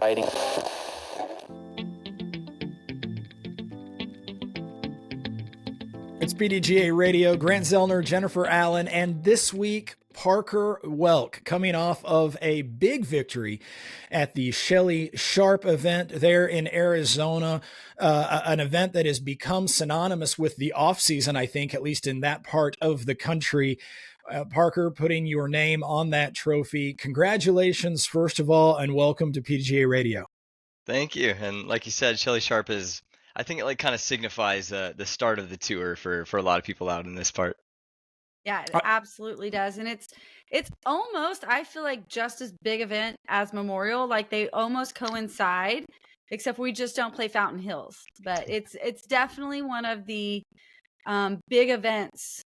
fighting. It's PDGA Radio, Grant Zellner, Jennifer Allen, and this week, Parker Welck, coming off of a big victory at the Shelly Sharpe event there in Arizona, an event that has become synonymous with the offseason, I think, at least in that part of the country. Parker, putting your name on that trophy. Congratulations, first of all, and welcome to PDGA Radio. Thank you. And like you said, Shelly Sharpe is, I think it like kind of signifies the start of the tour for a lot of people out in this part. Yeah, it absolutely does. And it's almost, I feel like, just as big event as Memorial. Like they almost coincide, except we just don't play Fountain Hills. But it's definitely one of the big events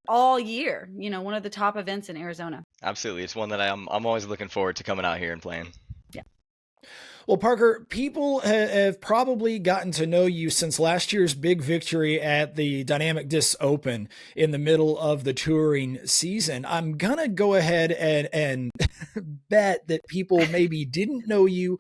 all year. You know, one of the top events in Arizona. Absolutely. It's one that I'm always looking forward to coming out here and playing. Yeah. Well, Parker, people have probably gotten to know you since last year's big victory at the Dynamic Disc Open in the middle of the touring season. I'm going to go ahead and bet that people maybe didn't know you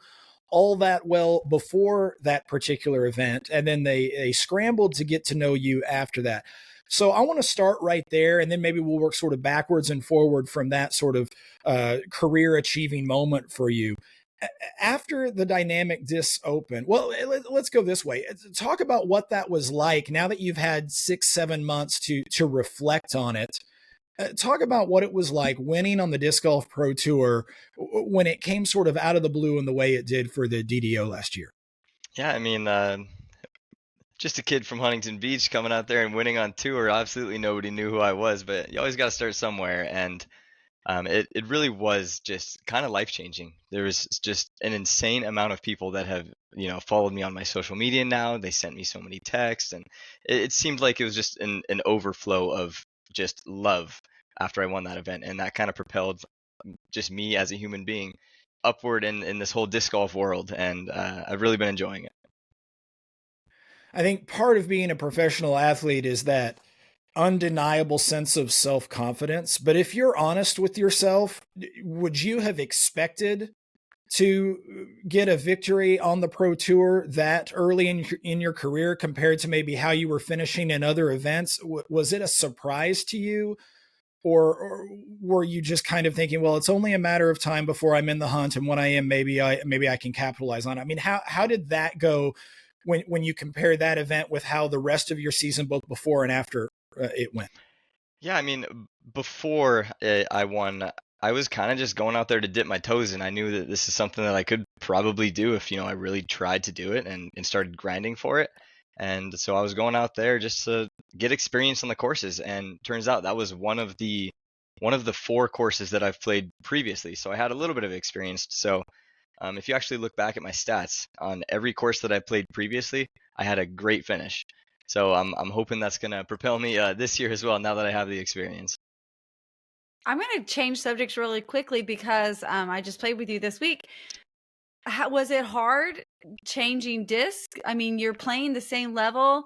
all that well before that particular event, and then they scrambled to get to know you after that. So I want to start right there, and then maybe we'll work sort of backwards and forward from that sort of career achieving moment for you. After the Dynamic Disc Open, well, let's go this way. Talk about what that was like now that you've had 6-7 months to reflect on it. Talk about what it was like winning on the Disc Golf Pro Tour when it came sort of out of the blue in the way it did for the DDO last year. Yeah, I mean, just a kid from Huntington Beach coming out there and winning on tour. Absolutely nobody knew who I was, but you always got to start somewhere. And it really was just kind of life-changing. There was just an insane amount of people that have, followed me on my social media now. They sent me so many texts, and it seemed like it was just an overflow of just love after I won that event. And that kind of propelled just me as a human being upward in this whole disc golf world. And I've really been enjoying it. I think part of being a professional athlete is that undeniable sense of self-confidence. But if you're honest with yourself, would you have expected to get a victory on the Pro Tour that early in your career compared to maybe how you were finishing in other events? Was it a surprise to you? Or were you just kind of thinking, well, it's only a matter of time before I'm in the hunt, and when I am, maybe I can capitalize on it? I mean, how did that go when you compare that event with how the rest of your season, both before and after, it went? Yeah, I mean, before I won, I was kind of just going out there to dip my toes in. I knew that this is something that I could probably do if, I really tried to do it and started grinding for it. And so I was going out there just to get experience on the courses. And turns out that was one of the 4 courses that I've played previously. So I had a little bit of experience. So if you actually look back at my stats on every course that I played previously, I had a great finish. So I'm hoping that's going to propel me this year as well, now that I have the experience. I'm going to change subjects really quickly because I just played with you this week. Was it hard changing disc? I mean, you're playing the same level.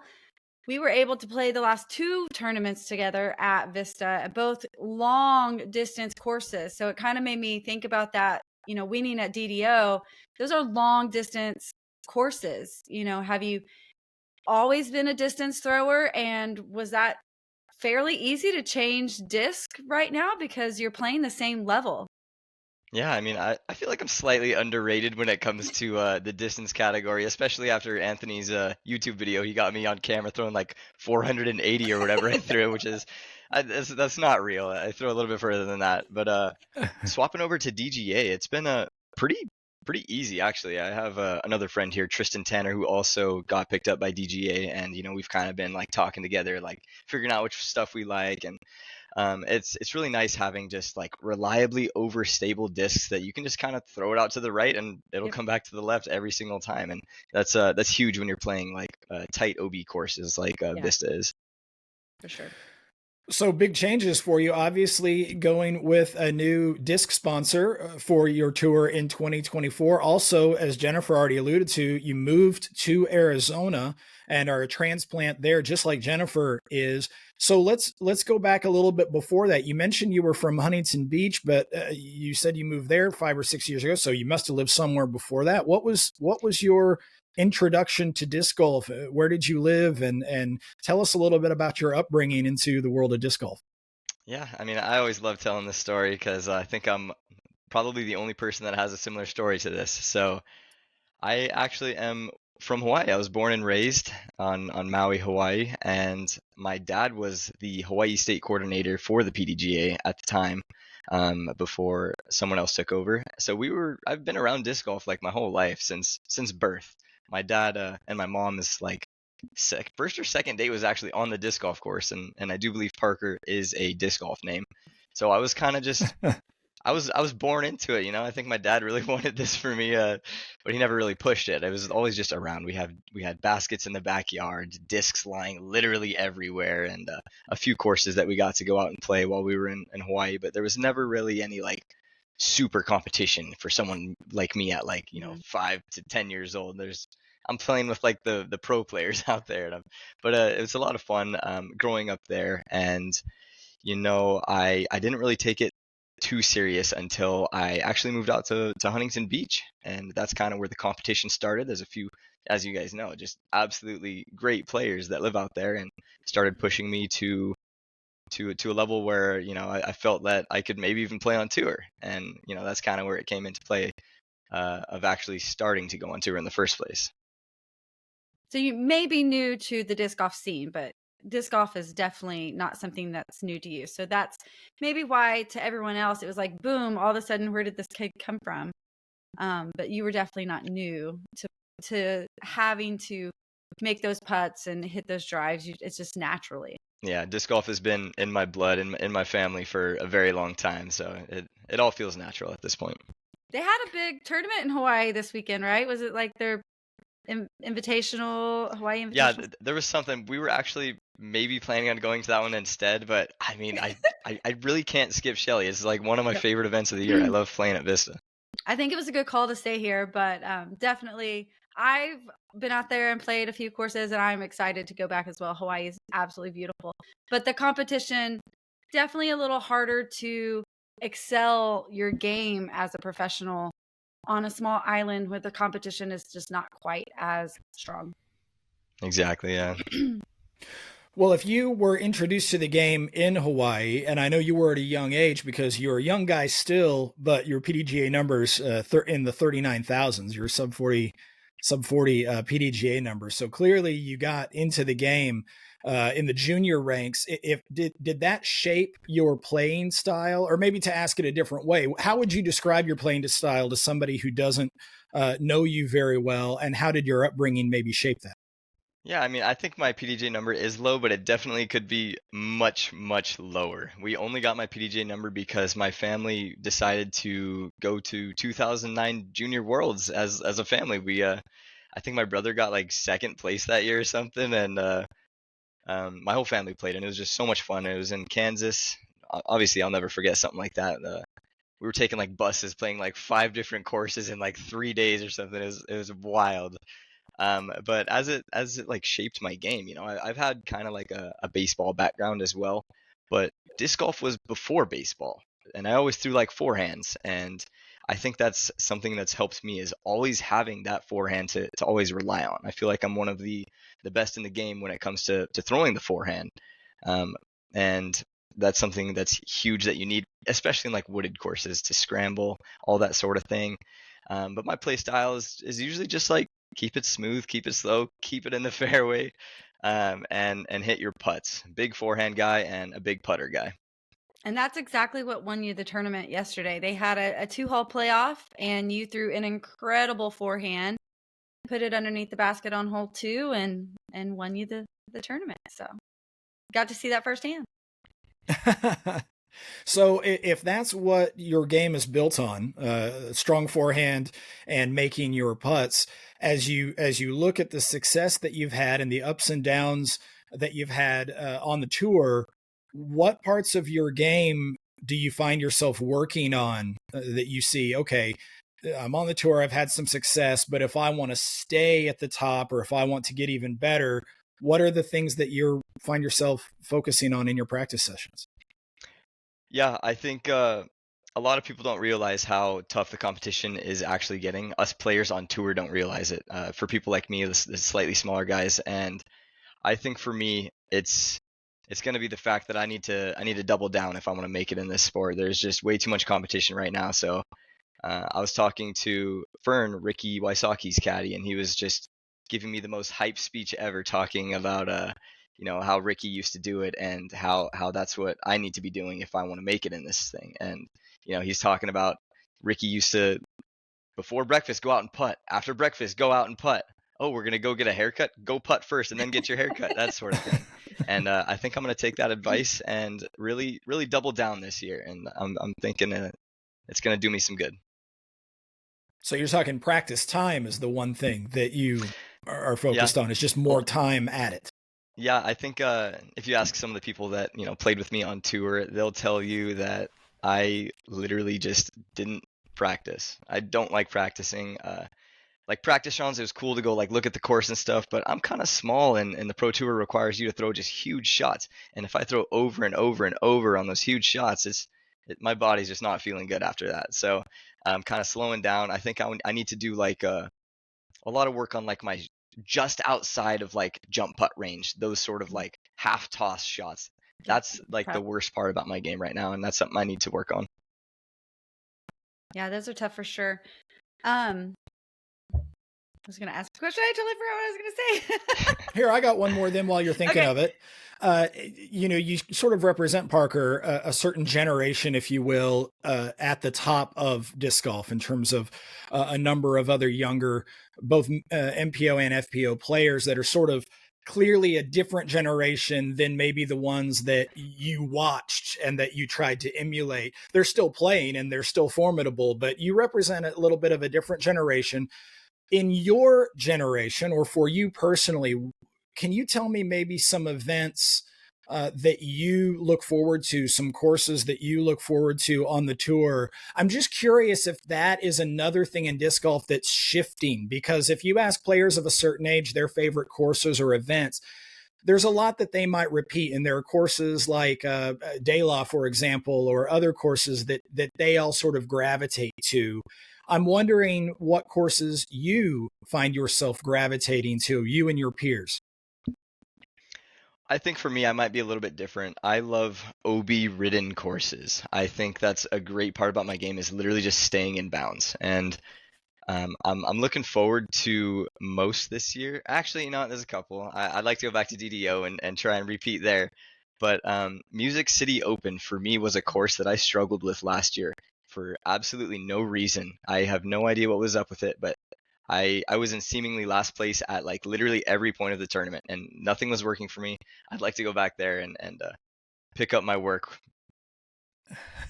We were able to play the last 2 tournaments together at Vista, both long distance courses. So it kind of made me think about that, winning at DDO. Those are long distance courses. Have you always been a distance thrower, and was that fairly easy to change disc right now because you're playing the same level? Yeah, I mean, I feel like I'm slightly underrated when it comes to the distance category, especially after Anthony's YouTube video. He got me on camera throwing like 480 or whatever I threw, which is that's not real. I throw a little bit further than that. But swapping over to DGA, it's been a pretty easy, actually. I have another friend here, Tristan Tanner, who also got picked up by DGA, and we've kind of been like talking together, like figuring out which stuff we like. And it's really nice having just like reliably overstable discs that you can just kind of throw it out to the right and it'll come back to the left every single time. And that's huge when you're playing like tight OB courses like Vista is. For sure. So big changes for you, obviously going with a new disc sponsor for your tour in 2024. Also, as Jennifer already alluded to, you moved to Arizona and are a transplant there, just like Jennifer is. So let's go back a little bit before that. You mentioned you were from Huntington Beach, but you said you moved there 5 or 6 years ago. So you must have lived somewhere before that. What was your introduction to disc golf? Where did you live, and tell us a little bit about your upbringing into the world of disc golf. Yeah, I mean, I always love telling this story because I think I'm probably the only person that has a similar story to this. So I actually am from Hawaii. I was born and raised on Maui, Hawaii, and my dad was the Hawaii state coordinator for the PDGA at the time, before someone else took over. So I've been around disc golf like my whole life since birth. My dad and my mom is like first or second date was actually on the disc golf course, and I do believe Parker is a disc golf name. So I was kind of just I was born into it, you know. I think my dad really wanted this for me, but he never really pushed it. It was always just around. We had baskets in the backyard, discs lying literally everywhere, and a few courses that we got to go out and play while we were in Hawaii. But there was never really any like super competition for someone like me at like Mhm. 5 to 10 years old. I'm playing with like the pro players out there, but it was a lot of fun growing up there, and I didn't really take it too serious until I actually moved out to Huntington Beach. And that's kind of where the competition started. There's a few, as you guys know, just absolutely great players that live out there and started pushing me to a level where, I felt that I could maybe even play on tour. And, that's kind of where it came into play, of actually starting to go on tour in the first place. So you may be new to the disc golf scene, but disc golf is definitely not something that's new to you. So that's maybe why to everyone else it was like boom, all of a sudden, where did this kid come from? But you were definitely not new to having to make those putts and hit those drives. It's just naturally. Yeah, disc golf has been in my blood, in my family for a very long time. So it all feels natural at this point. They had a big tournament in Hawaii this weekend, right? Was it like their invitational Hawaii Yeah, invitational? there was something we were actually maybe planning on going to that one instead, but I mean, I really can't skip Shelly. It's like one of my Yep. favorite events of the year. I love playing at Vista. I think it was a good call to stay here, but definitely I've been out there and played a few courses, and I'm excited to go back as well. Hawaii is absolutely beautiful, but the competition definitely a little harder to excel your game as a professional on a small island where the competition is just not quite as strong. Exactly, yeah. Well, if you were introduced to the game in Hawaii, and I know you were at a young age because you're a young guy still, but your PDGA numbers in the 39,000s, your sub 40 PDGA numbers. So clearly you got into the game in the junior ranks. If did that shape your playing style, or maybe to ask it a different way, how would you describe your playing style to somebody who doesn't know you very well, and how did your upbringing maybe shape that? Yeah, I mean, I think my PDJ number is low, but it definitely could be much, much lower. We only got my PDJ number because my family decided to go to 2009 Junior Worlds as a family. I think my brother got like second place that year or something, and my whole family played, and it was just so much fun. It was in Kansas. Obviously, I'll never forget something like that. We were taking like buses, playing like 5 different courses in like 3 days or something. It was wild. But as it like shaped my game, I've had kind of like a baseball background as well, but disc golf was before baseball, and I always threw like forehands, and I think that's something that's helped me is always having that forehand to always rely on. I feel like I'm one of the best in the game when it comes to throwing the forehand, um, and that's something that's huge that you need, especially in like wooded courses to scramble, all that sort of thing. But my play style is usually just like keep it smooth, keep it slow, keep it in the fairway, and hit your putts. Big forehand guy and a big putter guy. And that's exactly what won you the tournament yesterday. They had a two-hole playoff, and you threw an incredible forehand, put it underneath the basket on hole 2, and won you the tournament. So got to see that firsthand. So if that's what your game is built on, strong forehand and making your putts, as you look at the success that you've had and the ups and downs that you've had on the tour, what parts of your game do you find yourself working on that you see, okay, I'm on the tour, I've had some success, but if I want to stay at the top or if I want to get even better, what are the things that you find yourself focusing on in your practice sessions? Yeah, I think a lot of people don't realize how tough the competition is actually getting. Us players on tour don't realize it. For people like me, the slightly smaller guys, and I think for me, it's going to be the fact that I need to double down if I want to make it in this sport. There's just way too much competition right now. So I was talking to Fern, Ricky Wysocki's caddy, and he was just giving me the most hype speech ever, talking about how Ricky used to do it and how that's what I need to be doing if I want to make it in this thing. And he's talking about Ricky used to, before breakfast, go out and putt. After breakfast, go out and putt. Oh, we're gonna go get a haircut. Go putt first, and then get your haircut. That sort of thing. And I think I'm gonna take that advice and really, really double down this year. And I'm thinking it's gonna do me some good. So you're talking practice time is the one thing that you are Yeah. focused on. It's just more time at it. Yeah, I think if you ask some of the people that played with me on tour, they'll tell you that I literally just didn't practice. I don't like practicing. Like practice rounds, it was cool to go like look at the course and stuff, but I'm kind of small, and the pro tour requires you to throw just huge shots. And if I throw over and over and over on those huge shots, my body's just not feeling good after that. So I'm kind of slowing down. I think I need to do like a lot of work on like my just outside of like jump putt range, those sort of like half toss shots. That's like the worst part about my game right now, and that's something I need to work on. Yeah, those are tough for sure. I was going to ask a question. I totally forgot what I was going to say. Here, I got one more then while you're thinking of it. You sort of represent, Parker, a certain generation, if you will, at the top of disc golf in terms of a number of other younger, both MPO and FPO players that are sort of clearly a different generation than maybe the ones that you watched and that you tried to emulate. They're still playing and they're still formidable, but you represent a little bit of a different generation. In your generation, or for you personally, can you tell me maybe some events that you look forward to, some courses that you look forward to on the tour? I'm just curious if that is another thing in disc golf that's shifting, because if you ask players of a certain age their favorite courses or events, there's a lot that they might repeat. And there are courses like De La, for example, or other courses that they all sort of gravitate to. I'm wondering what courses you find yourself gravitating to, you and your peers. I think for me, I might be a little bit different. I love OB ridden courses. I think that's a great part about my game, is literally just staying in bounds. And I'm looking forward to most this year. Actually, there's a couple. I'd like to go back to DDO and try and repeat there. But Music City Open for me was a course that I struggled with last year for absolutely no reason. I have no idea what was up with it, but I was in seemingly last place at like literally every point of the tournament, and nothing was working for me. I'd like to go back there and pick up my work.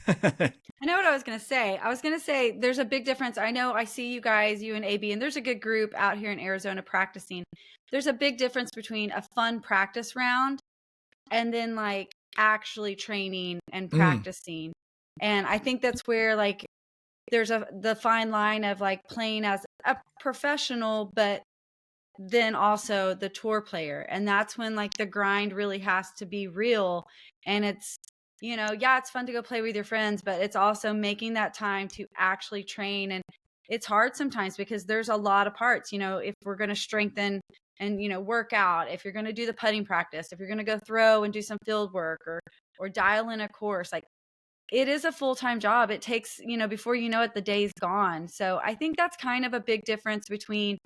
I know what I was going to say. I was going to say there's a big difference. I know I see you guys, you and AB, and there's a good group out here in Arizona practicing. There's a big difference between a fun practice round and then like actually training and practicing. And I think that's where like there's the fine line of like playing as a professional, but then also the tour player. And that's when like the grind really has to be real. And it's, it's fun to go play with your friends, but it's also making that time to actually train. And it's hard sometimes because there's a lot of parts, if we're going to strengthen and, work out, if you're going to do the putting practice, if you're going to go throw and do some field work or dial in a course, like it is a full-time job. It takes, before you know it, the day's gone. So I think that's kind of a big difference between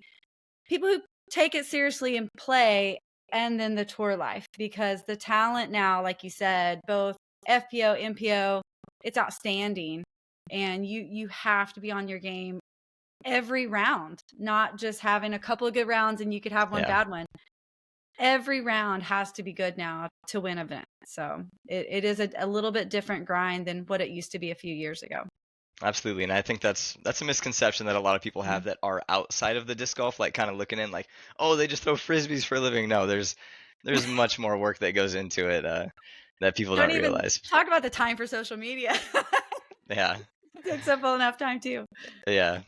people who take it seriously and play and then the tour life, because the talent now, like you said, both FPO, MPO, it's outstanding. And you have to be on your game every round, not just having a couple of good rounds and you could have one bad one. Every round has to be good now to win an event. So it is a little bit different grind than what it used to be a few years ago. Absolutely, and I think that's a misconception that a lot of people have that are outside of the disc golf, like kind of looking in like, oh, they just throw frisbees for a living. No, there's much more work that goes into it. that people Don't don't even realize. talk about the time for social media. Yeah, It takes up all enough time too. yeah.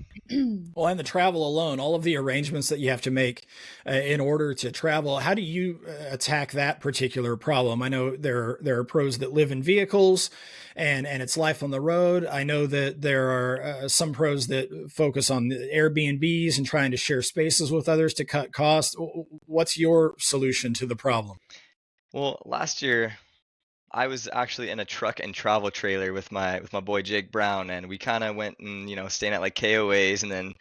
Well, and the travel alone, all of the arrangements that you have to make in order to travel. How do you attack that particular problem? I know there are pros that live in vehicles, and it's life on the road. I know that there are some pros that focus on the Airbnbs and trying to share spaces with others to cut costs. What's your solution to the problem? Well, last year I was actually in a truck and travel trailer with my boy Jake Brown, and we kind of went and staying at like KOAs, and then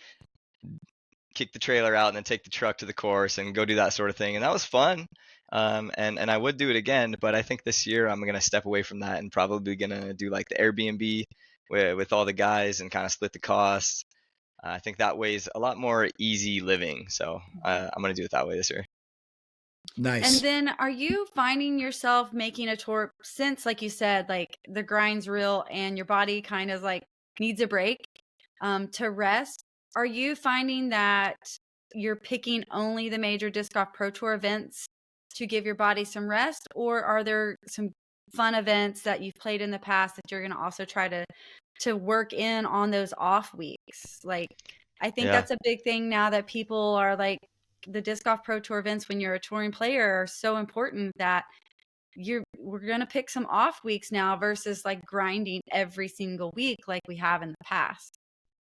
kick the trailer out and then take the truck to the course and go do that sort of thing. And that was fun. And I would do it again, but I think this year I'm gonna step away from that and probably gonna do like the Airbnb with all the guys and kind of split the costs. I think that way is a lot more easy living. So I'm gonna do it that way this year. And Nice. then are you finding yourself making a tour since, like you said, like the grind's real and your body kind of like needs a break to rest? Are you finding that you're picking only the major disc golf pro tour events to give your body some rest, or are there some fun events that you've played in the past that you're going to also try to work in on those off weeks? Like, I think Yeah. that's a big thing now that people are like, the disc golf pro tour events when you're a touring player are so important that we're going to pick some off weeks now versus like grinding every single week like we have in the past.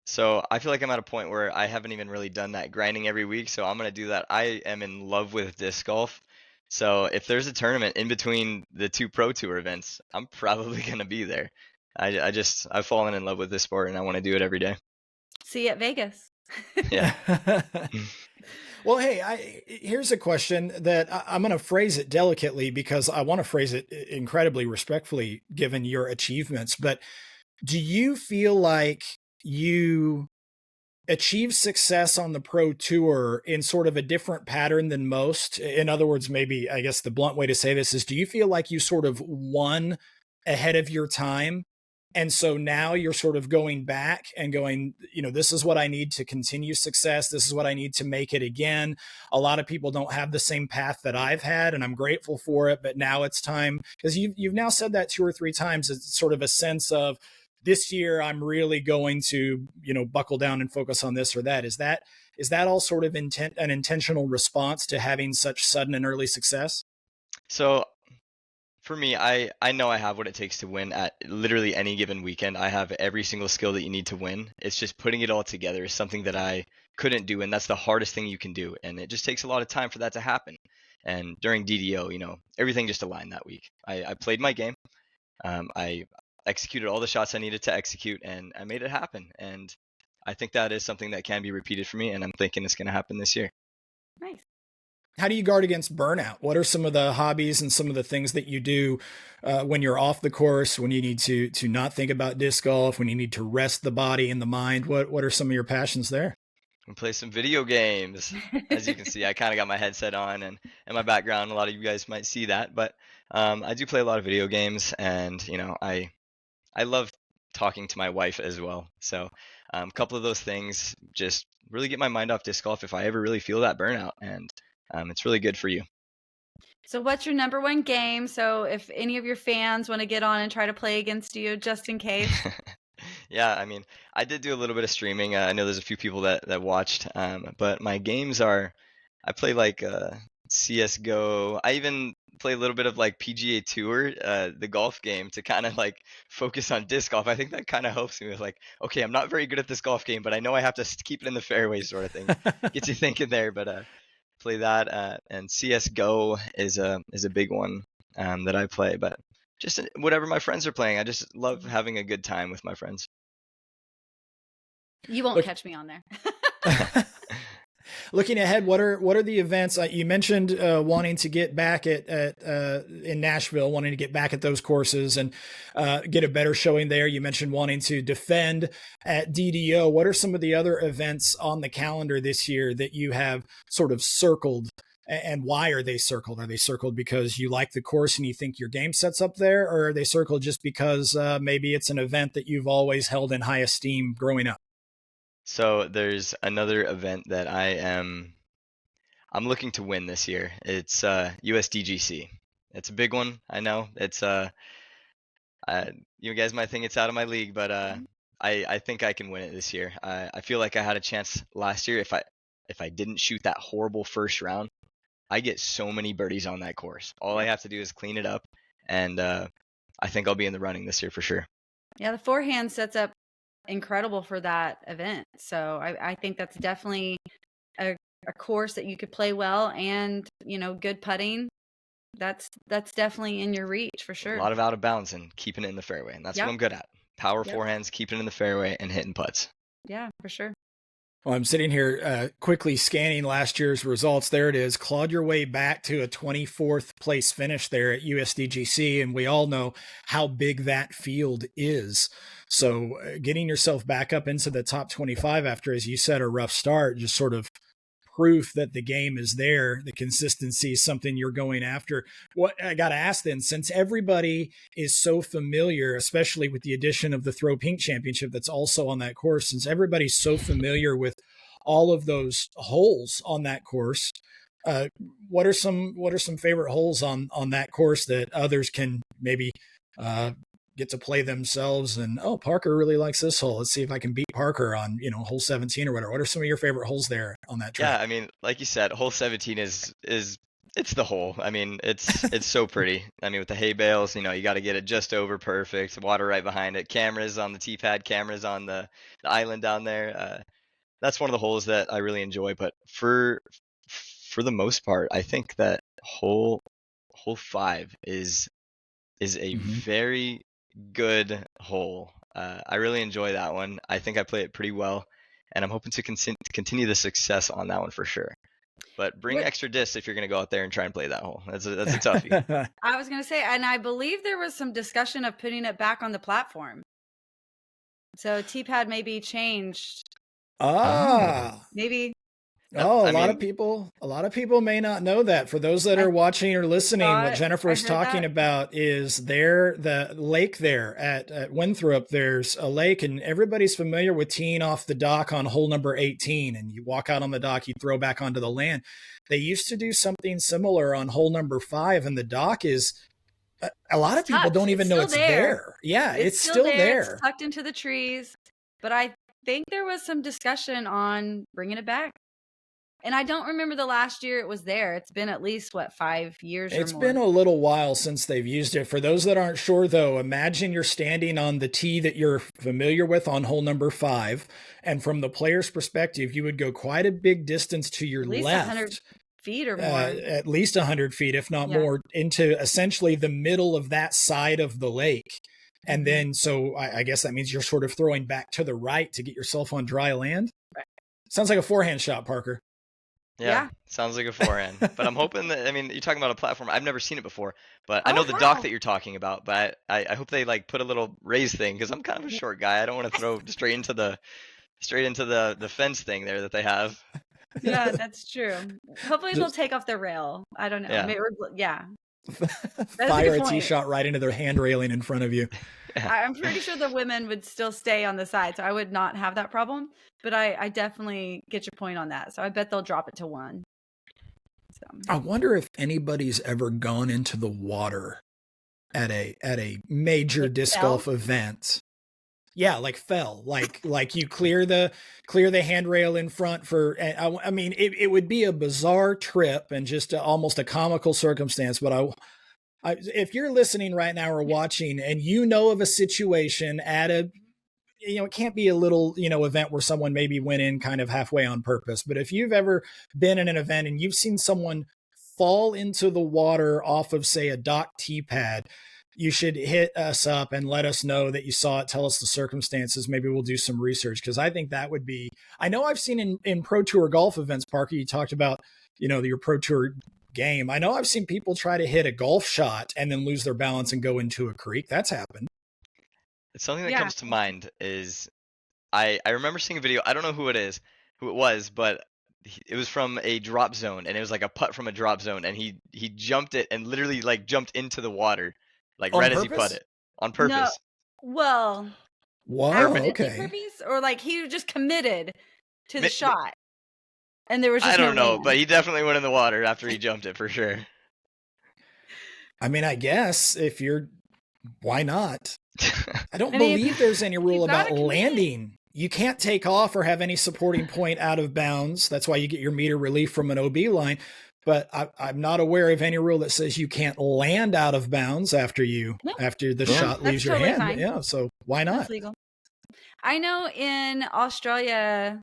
So I feel like I'm at a point where I haven't even really done that grinding every week. So I'm gonna do that. I am in love with disc golf. So if there's a tournament in between the two pro tour events, I'm probably gonna be there. I've fallen in love with this sport and I want to do it every day. See you at Vegas. Yeah. Well, hey, here's a question that I'm going to phrase it delicately because I want to phrase it incredibly respectfully given your achievements. But do you feel like you achieve success on the pro tour in sort of a different pattern than most? In other words, maybe I guess the blunt way to say this is, do you feel like you sort of won ahead of your time? And so now you're sort of going back and going, this is what I need to continue success. This is what I need to make it again. A lot of people don't have the same path that I've had, and I'm grateful for it. But now it's time, because you've now said that 2 or 3 times. It's sort of a sense of, this year I'm really going to, buckle down and focus on this or that. Is that all sort of an intentional response to having such sudden and early success? So for me, I know I have what it takes to win at literally any given weekend. I have every single skill that you need to win. It's just putting it all together is something that I couldn't do, and that's the hardest thing you can do. And it just takes a lot of time for that to happen. And during DDO, everything just aligned that week. I played my game. I executed all the shots I needed to execute, and I made it happen. And I think that is something that can be repeated for me, and I'm thinking it's going to happen this year. Nice. How do you guard against burnout? What are some of the hobbies and some of the things that you do when you're off the course, when you need to not think about disc golf, when you need to rest the body and the mind? What are some of your passions there? We play some video games. As you can see, I kind of got my headset on and my background. A lot of you guys might see that, but I do play a lot of video games, and I love talking to my wife as well. So a couple of those things just really get my mind off disc golf if I ever really feel that burnout, and it's really good for you. So what's your number one game? So if any of your fans want to get on and try to play against you, just in case. Yeah, I mean, I did do a little bit of streaming. I know there's a few people that watched, but my games are, I play like CS:GO. I even play a little bit of like PGA Tour, the golf game, to kind of like focus on disc golf. I think that kind of helps me with like, okay, I'm not very good at this golf game, but I know I have to keep it in the fairway, sort of thing. Gets you thinking there, but play that. And CS:GO is a big one that I play, but just whatever my friends are playing, I just love having a good time with my friends. You won't Look, catch me on there. looking ahead, what are the events you mentioned? Wanting to get back at in Nashville, wanting to get back at those courses and get a better showing there. You mentioned wanting to defend at DDO. What are some of the other events on the calendar this year that you have sort of circled? And why are they circled? Are they circled because you like the course and you think your game sets up there, or are they circled just because maybe it's an event that you've always held in high esteem growing up? So there's another event that I'm looking to win this year. It's USDGC. It's a big one. I know it's you guys might think it's out of my league, but I think I can win it this year. I feel like I had a chance last year. If I didn't shoot that horrible first round, I get so many birdies on that course. All I have to do is clean it up, and I think I'll be in the running this year for sure. Yeah, the forehand sets up incredible for that event. So I think that's definitely a course that you could play well, and good putting. That's definitely in your reach for sure. A lot of out of bounds and keeping it in the fairway, and that's what I'm good at. Power forehands, keeping it in the fairway, and hitting putts. Yeah, for sure. Well, I'm sitting here quickly scanning last year's results. There it is. Clawed your way back to a 24th place finish there at USDGC, and we all know how big that field is. So getting yourself back up into the top 25 after, as you said, a rough start, just sort of proof that the game is there. The consistency is something you're going after. What I got to ask then, since everybody is so familiar, especially with the addition of the Throw Pink Championship that's also on that course, since everybody's so familiar with all of those holes on that course, what are some favorite holes on that course that others can maybe get to play themselves? And Parker really likes this hole. Let's see if I can beat Parker on hole 17 or whatever. What are some of your favorite holes there on that track? Yeah, I mean, like you said, hole 17 is it's the hole. I mean, it's so pretty. I mean, with the hay bales, you got to get it just over perfect. Water right behind it. Cameras on the tee pad. Cameras on the island down there. That's one of the holes that I really enjoy. But for the most part, I think that hole 5 is a very good hole. I really enjoy that one. I think I play it pretty well, and I'm hoping to continue the success on that one for sure. But bring extra discs if you're going to go out there and try and play that hole. That's a toughie. I was going to say, and I believe there was some discussion of putting it back on the platform. So T-pad may be changed. Maybe. A lot of people may not know that. For those that are watching or listening, what Jennifer is talking about is the lake there at Winthrop. There's a lake, and everybody's familiar with teeing off the dock on hole number 18, and you walk out on the dock, you throw back onto the land. They used to do something similar on hole number 5, and the dock is a lot of people don't even know it's there. Yeah, it's still there. It's tucked into the trees, but I think there was some discussion on bringing it back. And I don't remember the last year it was there. It's been at least, 5 years or more? It's been a little while since they've used it. For those that aren't sure, though, imagine you're standing on the tee that you're familiar with on hole number 5. And from the player's perspective, you would go quite a big distance to your left. 100 feet or more. At least 100 feet, if not more, into essentially the middle of that side of the lake. And then, so I guess that means you're sort of throwing back to the right to get yourself on dry land. Right. Sounds Sounds like a forehand shot, Parker. Yeah, sounds like a forehand. But I'm hoping that, I mean, you're talking about a platform. I've never seen it before, but I know the dock that you're talking about, but I hope they put a little raised thing, because I'm kind of a short guy. I don't want to throw straight into the fence thing there that they have. Yeah, that's true. Hopefully they'll take off the rail. I don't know. Yeah. Fire a tee shot right into their hand railing in front of you. I'm pretty sure the women would still stay on the side, so I would not have that problem. But I definitely get your point on that. So I bet they'll drop it to 1. So I wonder if anybody's ever gone into the water at a major disc golf event. Yeah, fell, like you clear the handrail in front for. I mean, it would be a bizarre trip and just almost a comical circumstance. But if you're listening right now or watching, and you know of a situation at it can't be a little, event where someone maybe went in kind of halfway on purpose. But if you've ever been in an event and you've seen someone fall into the water off of, say, a dock tee pad, you should hit us up and let us know that you saw it. Tell us the circumstances. Maybe we'll do some research, because I think that would be, I know I've seen in Pro Tour golf events, Parker, you talked about, your Pro Tour game. I know I've seen people try to hit a golf shot and then lose their balance and go into a creek. That's happened. Something that comes to mind is I remember seeing a video. I don't know who it was, but it was from a drop zone, and it was like a putt from a drop zone, and he jumped it and literally just into the water, right as he put it on purpose. No, well, wow, okay. Purpose, or he just committed to the shot, and there was just I don't know, but he definitely went in the water after he jumped it for sure. I mean, I guess why not? I don't I mean, believe there's any rule you've gotta about commit. landing. You can't take off or have any supporting point out of bounds. That's why you get your meter relief from an OB line. But I'm not aware of any rule that says you can't land out of bounds after No, the Yeah. shot leaves that's your totally hand. fine. Yeah, so why not? That's legal. I know in Australia,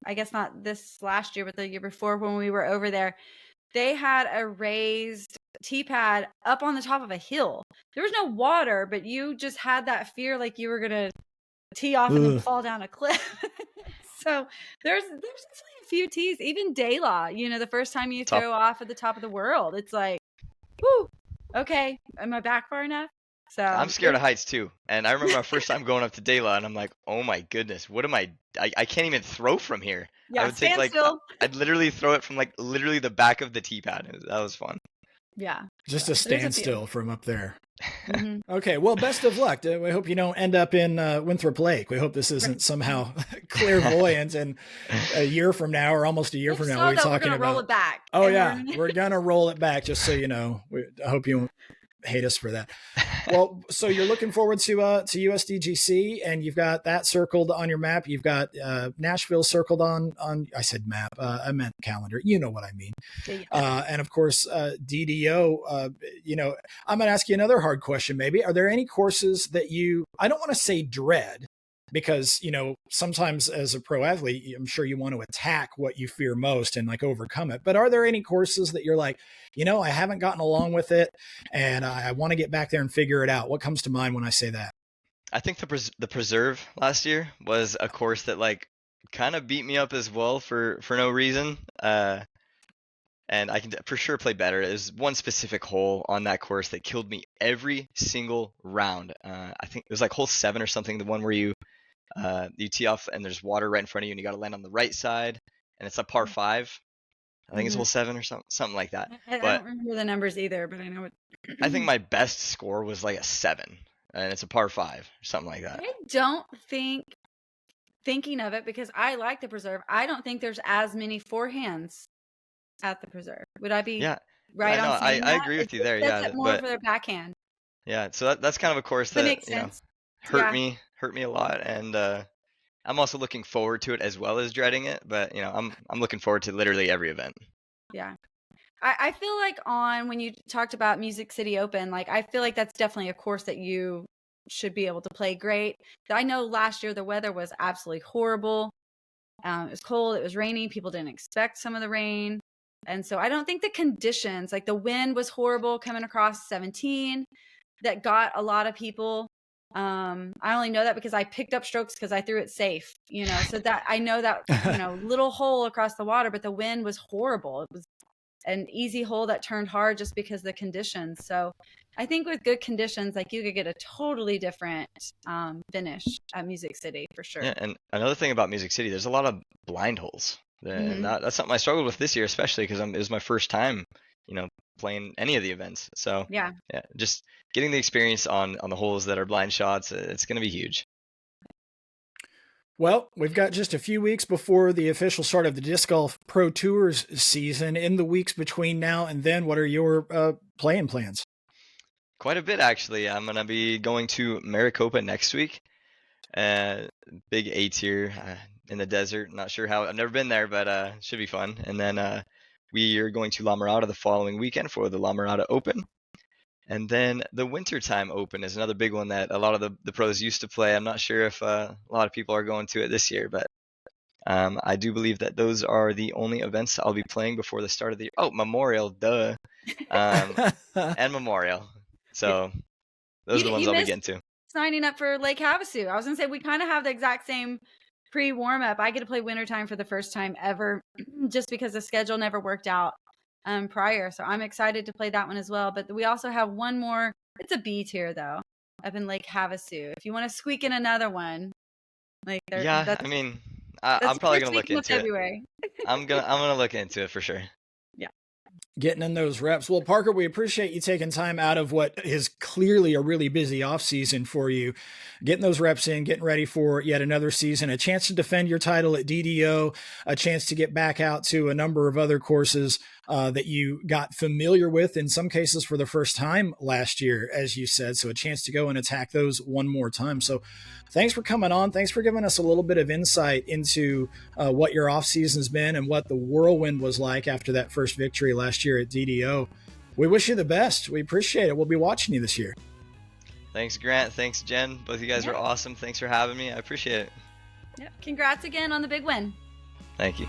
I guess not this last year, but the year before when we were over there, they had a raised tee pad up on the top of a hill. There was no water, but you just had that fear like you were gonna tee off and then Ugh. fall down a cliff. So there's definitely a few tees, even De La, the first time you Top. throw off at the top of the world, it's like, whoo, okay, am I back far enough? So I'm scared of heights too. And I remember my first time going up to Dela, and I'm like, oh my goodness, what am I can't even throw from here. I yeah, would take stand still. I'd literally throw it from like literally the back of the tee pad. That was fun. Yeah. Just So a there's few. standstill from up there. Mhm. Okay, well, best of luck. We hope you don't end up in Winthrop Lake. We hope this isn't somehow clairvoyant and a year from now or almost a year If from now so, we're though, we're talking gonna roll about. it back. Oh and yeah, we're gonna roll it back. Just so you know, I hope you won't hate us for that. Well, so you're looking forward to USDGC, and you've got that circled on your map. You've got Nashville circled on. I said map. I meant calendar. You know what I mean. And of course, DDO. I'm going to ask you another hard question. Maybe, are there any courses that I don't want to say dread, because sometimes as a pro athlete, I'm sure you want to attack what you fear most and like overcome it. But are there any courses that you're like, I haven't gotten along with it, and I want to get back there and figure it out? What comes to mind when I say that? I think the Preserve last year was a course that like kind of beat me up as well for no reason. And I can for sure play better. There's one specific hole on that course that killed me every single round. I think it was like hole 7 or something, the one where you tee off and there's water right in front of you and you got to land on the right side, and it's a par 5. I think it's hole 7 or something like that. I don't remember the numbers either, but I know it. I think my best score was like a 7, and it's a par 5 or something like that. I don't thinking of it, because I like the Preserve, I don't think there's as many forehands at the Preserve. Would I be right on saying that? I agree with you there. Yeah, more but for their backhand. yeah, so that's kind of a course That that makes sense. hurt me a lot, and I'm also looking forward to it as well as dreading it. But I'm looking forward to literally every event. Yeah. I feel like when you talked about Music City Open, like I feel like that's definitely a course that you should be able to play great. I know last year the weather was absolutely horrible. It was cold, it was raining, people didn't expect some of the rain. And so I don't think the conditions, like the wind was horrible coming across 17, that got a lot of people. I only know that because I picked up strokes because I threw it safe, so that I know that, little hole across the water, but the wind was horrible. It was an easy hole that turned hard just because of the conditions. So I think with good conditions, like you could get a totally different finish at Music City for sure. Yeah, and another thing about Music City, there's a lot of blind holes. And that's something I struggled with this year, especially because it was my first time, playing any of the events. So yeah, just getting the experience on the holes that are blind shots, it's going to be huge. Well, we've got just a few weeks before the official start of the Disc Golf Pro Tours season. In the weeks between now and then, what are your playing plans? Quite a bit, actually. I'm going to be going to Maricopa next week. Big A tier in the desert. Not sure how. I've never been there, but should be fun. And then we are going to La Mirada the following weekend for the La Mirada Open. And then the Wintertime Open is another big one that a lot of the pros used to play. I'm not sure if a lot of people are going to it this year, but I do believe that those are the only events I'll be playing before the start of the year. Oh, Memorial, duh. And Memorial. So those are the ones I'll be getting to. Signing up for Lake Havasu. I was going to say, we kind of have the exact same pre-warm-up. I get to play Wintertime for the first time ever, just because the schedule never worked out prior. So I'm excited to play that one as well. But we also have one more. It's a B tier though, up in Lake Havasu. If you want to squeak in another one, like I mean, I'm probably gonna look into February. it. I'm gonna look into it for sure. Yeah. Getting in those reps. Well, Parker, we appreciate you taking time out of what is clearly a really busy off season for you, getting those reps in, getting ready for yet another season, a chance to defend your title at DDO, a chance to get back out to a number of other courses. that you got familiar with, in some cases for the first time last year, as you said. So a chance to go and attack those one more time. So thanks for coming on. Thanks for giving us a little bit of insight into what your off season's been and what the whirlwind was like after that first victory last year at DDO. We wish you the best. We appreciate it. We'll be watching you this year. Thanks, Grant. Thanks, Jen. Both of you guys were awesome. Thanks for having me. I appreciate it. Yep. Congrats again on the big win. Thank you.